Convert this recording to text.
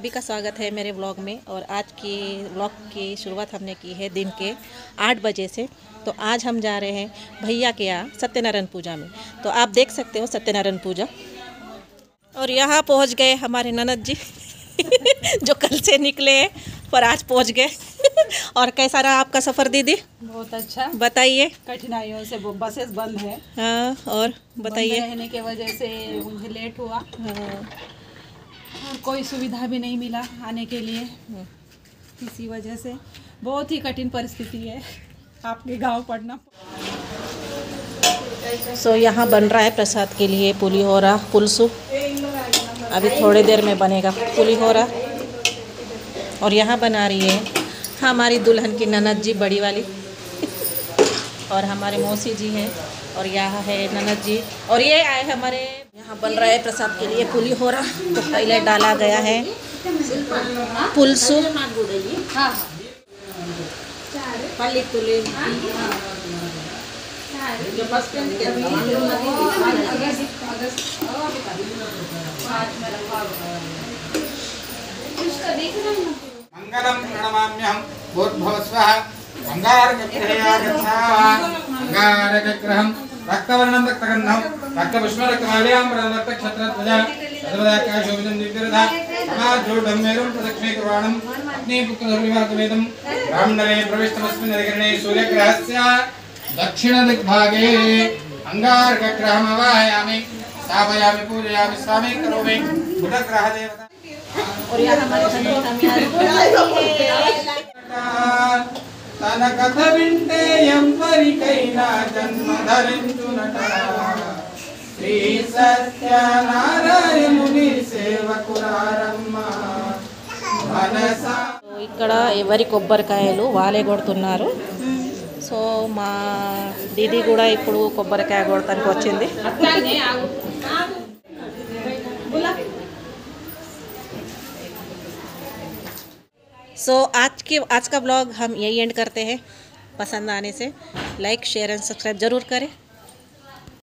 सभी का स्वागत है मेरे व्लॉग में। और आज की व्लॉग की शुरुआत हमने की है दिन के 8 बजे से। तो आज हम जा रहे हैं भैया के यहाँ सत्यनारायण पूजा में। तो आप देख सकते हो सत्यनारायण पूजा। और यहाँ पहुँच गए हमारे ननद जी जो कल से निकले हैं पर आज पहुँच गए। और कैसा रहा आपका सफ़र दीदी? बहुत अच्छा। बताइए। कठिनाइयों से बसेस बंद है। हाँ, और बताइए। रहने की वजह से मुझे लेट हुआ। हाँ। और कोई सुविधा भी नहीं मिला आने के लिए। इसी वजह से बहुत ही कठिन परिस्थिति है आपके गांव पढ़ना। सो यहाँ बन रहा है प्रसाद के लिए पुलिहोरा पुलसू। अभी थोड़ी देर में बनेगा पुलिहोरा। और यहाँ बना रही है हमारी दुल्हन की ननद जी बड़ी वाली और हमारे मौसी जी हैं। और यहाँ है ननद जी और ये आए हमारे। यहाँ बन रहा है प्रसाद के लिए पुलिहोरा। तो पहले डाला गया है पुलसू, मंगलम प्रणमाम्यहं भूर्भुवस्वः अंगारकग्रहं रक्तवर्णं रक्तगन्धं रक्तपुष्पं रक्तमाल्याम्बरं रक्तक्षत्रध्वजा सर्वदाकाशोभितं दिव्यरथा समाजोढं मेरुं प्रदक्षिणे कुर्वाणम् अग्निपुत्रसर्विवाकवेदं ब्राह्मणे प्रविष्टमस्मिन् अधिकरणे सूर्यग्रहस्य दक्षिणदिग्भागे अंगारकग्रहमवाहयामि स्थापयामि पूजयामि स्वामी करोमि बुधग्रहदेवता। और यहाँ हमारे तन कथ विंटे यंपरिकैना जन्म धरिंचुनट श्री सत्यनारायण मुनि సేవకురారమ్మ మనసా। ఇక్కడ ఎవరి కొబ్బరికాయలు వాళ్ళే కొడుతున్నారు। సో మా దీది కూడా ఇప్పుడు కొబ్బరికాయ కొడతానికి వచ్చింది। सो आज का ब्लॉग हम यही एंड करते हैं। पसंद आने से लाइक शेयर एंड सब्सक्राइब ज़रूर करें।